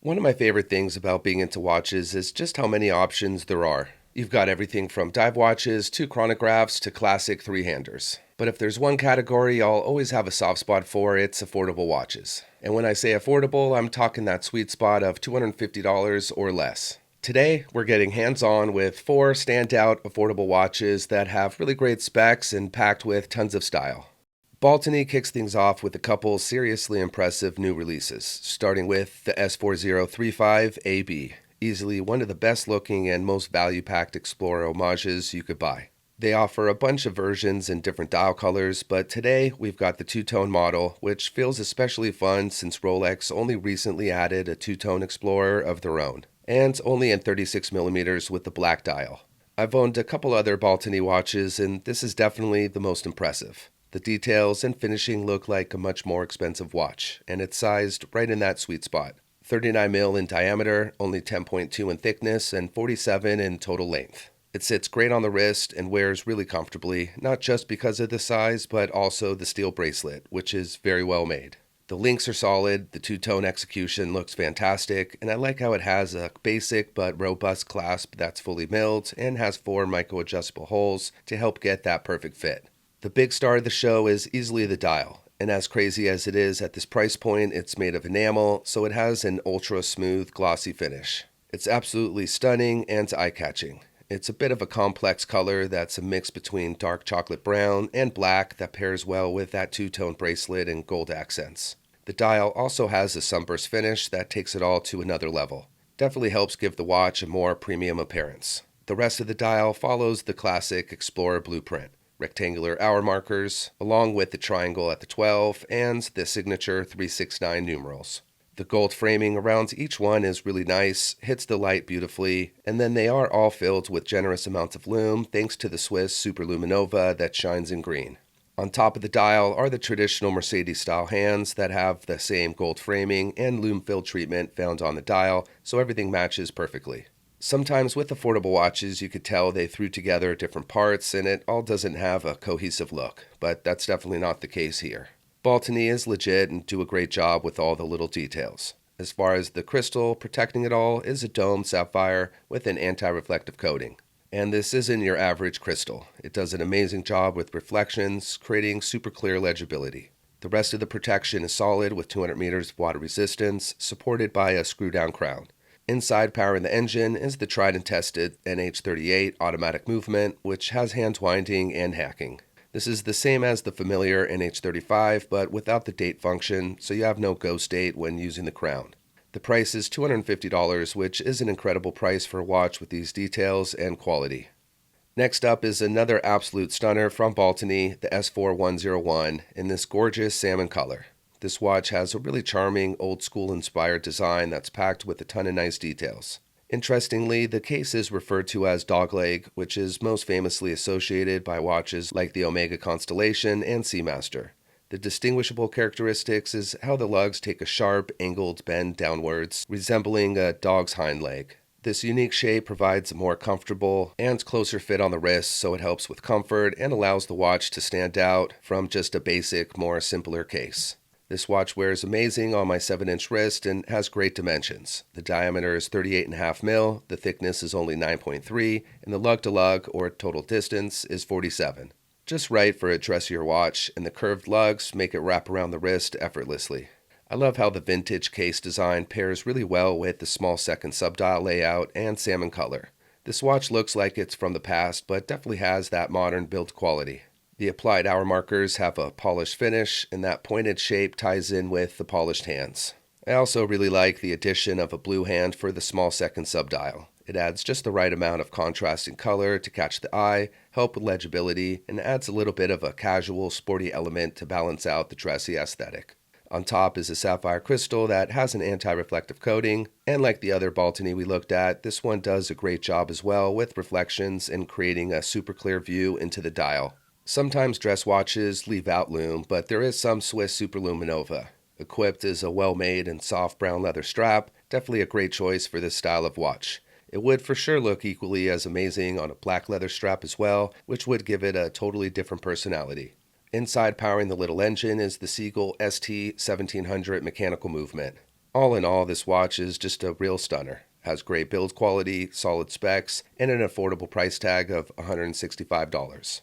One of my favorite things about being into watches is just how many options there are. You've got everything from dive watches to chronographs to classic three-handers. But if there's one category I'll always have a soft spot for, it's affordable watches. And when I say affordable, I'm talking that sweet spot of $250 or less. Today, we're getting hands-on with 4 standout affordable watches that have really great specs and packed with tons of style. Baltany kicks things off with a couple seriously impressive new releases, starting with the S4035 AB, easily one of the best looking and most value-packed Explorer homages you could buy. They offer a bunch of versions in different dial colors, but today we've got the two-tone model, which feels especially fun since Rolex only recently added a two-tone Explorer of their own, and only in 36mm with the black dial. I've owned a couple other Baltany watches, and this is definitely the most impressive. The details and finishing look like a much more expensive watch, and it's sized right in that sweet spot. 39mm in diameter, only 10.2 in thickness, and 47 in total length. It sits great on the wrist and wears really comfortably, not just because of the size, but also the steel bracelet, which is very well made. The links are solid, the two-tone execution looks fantastic, and I like how it has a basic but robust clasp that's fully milled and has 4 micro-adjustable holes to help get that perfect fit. The big star of the show is easily the dial, and as crazy as it is at this price point, it's made of enamel, so it has an ultra-smooth, glossy finish. It's absolutely stunning and eye-catching. It's a bit of a complex color that's a mix between dark chocolate brown and black that pairs well with that two-tone bracelet and gold accents. The dial also has a sunburst finish that takes it all to another level. Definitely helps give the watch a more premium appearance. The rest of the dial follows the classic Explorer blueprint. Rectangular hour markers, along with the triangle at the 12 and the signature 369 numerals. The gold framing around each one is really nice, hits the light beautifully, and then they are all filled with generous amounts of lume thanks to the Swiss Superluminova that shines in green. On top of the dial are the traditional Mercedes-style hands that have the same gold framing and lume-filled treatment found on the dial, so everything matches perfectly. Sometimes with affordable watches, you could tell they threw together different parts and it all doesn't have a cohesive look, but that's definitely not the case here. Baltany is legit and do a great job with all the little details. As far as the crystal, protecting it all is a domed sapphire with an anti-reflective coating. And this isn't your average crystal. It does an amazing job with reflections, creating super clear legibility. The rest of the protection is solid with 200 meters of water resistance, supported by a screw-down crown. Inside powering the engine is the tried and tested NH38 automatic movement, which has hand winding and hacking. This is the same as the familiar NH35, but without the date function, so you have no ghost date when using the crown. The price is $250, which is an incredible price for a watch with these details and quality. Next up is another absolute stunner from Baltany, the S4101, in this gorgeous salmon color. This watch has a really charming, old-school inspired design that's packed with a ton of nice details. Interestingly, the case is referred to as dogleg, which is most famously associated by watches like the Omega Constellation and Seamaster. The distinguishable characteristics is how the lugs take a sharp, angled bend downwards, resembling a dog's hind leg. This unique shape provides a more comfortable and closer fit on the wrist, so it helps with comfort and allows the watch to stand out from just a basic, more simpler case. This watch wears amazing on my 7-inch wrist and has great dimensions. The diameter is 38.5 mil, the thickness is only 9.3, and the lug-to-lug, or total distance, is 47. Just right for a dressier watch, and the curved lugs make it wrap around the wrist effortlessly. I love how the vintage case design pairs really well with the small second subdial layout and salmon color. This watch looks like it's from the past, but definitely has that modern build quality. The applied hour markers have a polished finish, and that pointed shape ties in with the polished hands. I also really like the addition of a blue hand for the small second subdial. It adds just the right amount of contrasting color to catch the eye, help with legibility, and adds a little bit of a casual, sporty element to balance out the dressy aesthetic. On top is a sapphire crystal that has an anti-reflective coating, and like the other Baltany we looked at, this one does a great job as well with reflections and creating a super clear view into the dial. Sometimes dress watches leave out lume, but there is some Swiss Superluminova. Equipped is a well-made and soft brown leather strap, definitely a great choice for this style of watch. It would for sure look equally as amazing on a black leather strap as well, which would give it a totally different personality. Inside powering the little engine is the Seagull ST1700 mechanical movement. All in all, this watch is just a real stunner. Has great build quality, solid specs, and an affordable price tag of $165.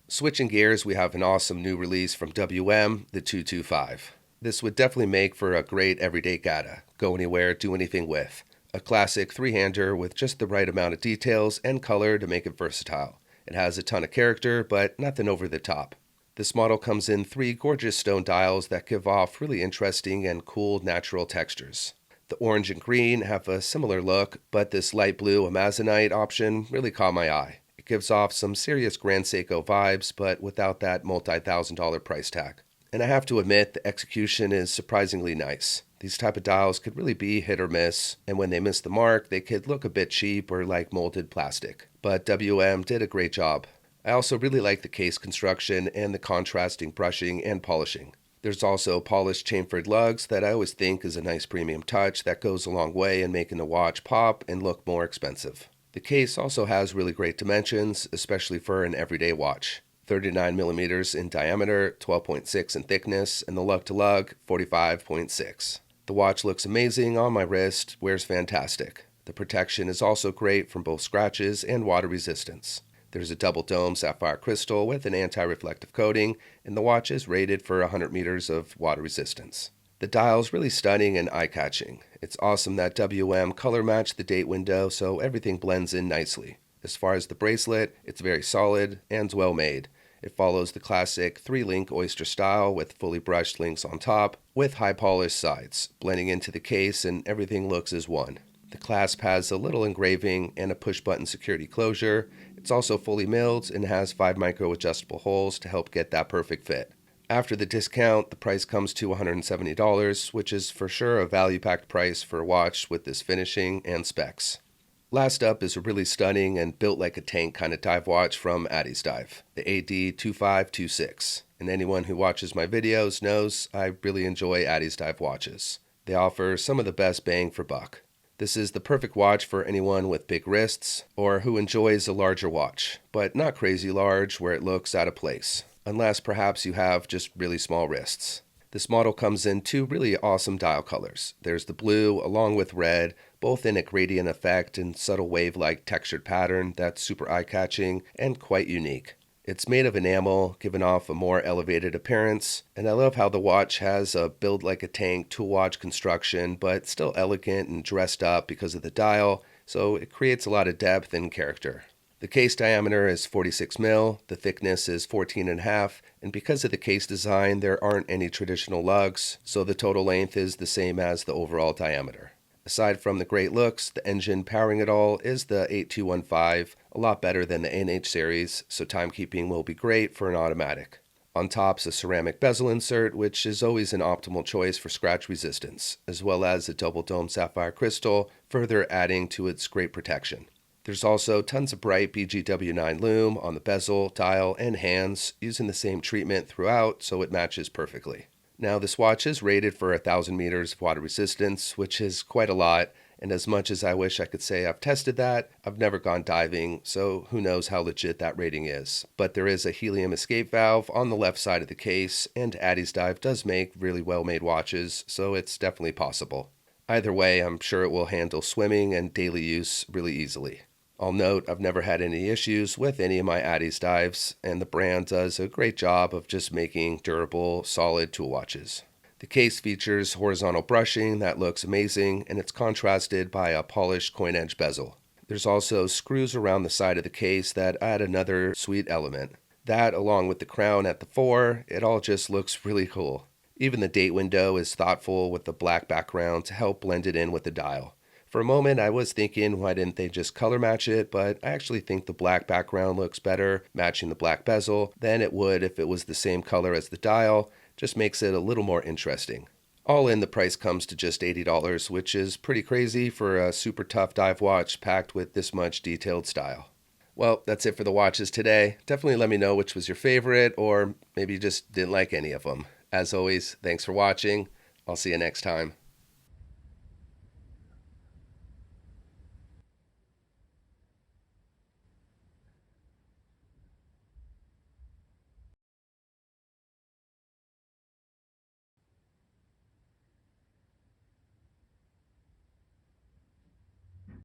Switching gears, we have an awesome new release from WM, the 225. This would definitely make for a great everyday gata. Go anywhere, do anything with. A classic three-hander with just the right amount of details and color to make it versatile. It has a ton of character, but nothing over the top. This model comes in 3 gorgeous stone dials that give off really interesting and cool natural textures. The orange and green have a similar look, but this light blue Amazonite option really caught my eye. It gives off some serious Grand Seiko vibes, but without that multi-$1,000 price tag. And I have to admit, the execution is surprisingly nice. These type of dials could really be hit or miss, and when they miss the mark, they could look a bit cheap or like molded plastic. But WM did a great job. I also really like the case construction and the contrasting brushing and polishing. There's also polished chamfered lugs that I always think is a nice premium touch that goes a long way in making the watch pop and look more expensive. The case also has really great dimensions, especially for an everyday watch. 39mm in diameter, 12.6 in thickness, and the lug-to-lug, 45.6. The watch looks amazing on my wrist, wears fantastic. The protection is also great from both scratches and water resistance. There's a double dome sapphire crystal with an anti-reflective coating, and the watch is rated for 100 meters of water resistance. The dial's really stunning and eye-catching. It's awesome that WM color matched the date window so everything blends in nicely. As far as the bracelet, it's very solid and well made. It follows the classic 3-link oyster style with fully brushed links on top, with high polished sides, blending into the case and everything looks as one. The clasp has a little engraving and a push-button security closure. It's also fully milled and has 5 micro adjustable holes to help get that perfect fit. After the discount, the price comes to $170, which is for sure a value-packed price for a watch with this finishing and specs. Last up is a really stunning and built like a tank kind of dive watch from Addiesdive, the AD2526. And anyone who watches my videos knows I really enjoy Addiesdive watches. They offer some of the best bang for buck. This is the perfect watch for anyone with big wrists or who enjoys a larger watch, but not crazy large where it looks out of place, unless perhaps you have just really small wrists. This model comes in 2 really awesome dial colors. There's the blue along with red, both in a gradient effect and subtle wave-like textured pattern that's super eye-catching and quite unique. It's made of enamel, giving off a more elevated appearance, and I love how the watch has a build-like-a-tank tool watch construction, but still elegant and dressed up because of the dial, so it creates a lot of depth and character. The case diameter is 46 mil, the thickness is 14.5, and because of the case design, there aren't any traditional lugs, so the total length is the same as the overall diameter. Aside from the great looks, the engine powering it all is the 8215, a lot better than the NH series, so timekeeping will be great for an automatic. On top's a ceramic bezel insert, which is always an optimal choice for scratch resistance, as well as a double dome sapphire crystal, further adding to its great protection. There's also tons of bright BGW9 lume on the bezel, dial, and hands, using the same treatment throughout so it matches perfectly. Now, this watch is rated for 1,000 meters of water resistance, which is quite a lot, and as much as I wish I could say I've tested that, I've never gone diving, so who knows how legit that rating is. But there is a helium escape valve on the left side of the case, and Addiesdive does make really well-made watches, so it's definitely possible. Either way, I'm sure it will handle swimming and daily use really easily. I'll note I've never had any issues with any of my Addiesdives, and the brand does a great job of just making durable, solid tool watches. The case features horizontal brushing that looks amazing, and it's contrasted by a polished coin edge bezel. There's also screws around the side of the case that add another sweet element. That, along with the crown at the fore, it all just looks really cool. Even the date window is thoughtful with the black background to help blend it in with the dial. For a moment, I was thinking, why didn't they just color match it? But I actually think the black background looks better matching the black bezel than it would if it was the same color as the dial. Just makes it a little more interesting. All in, the price comes to just $80, which is pretty crazy for a super tough dive watch packed with this much detailed style. Well, that's it for the watches today. Definitely let me know which was your favorite, or maybe you just didn't like any of them. As always, thanks for watching. I'll see you next time.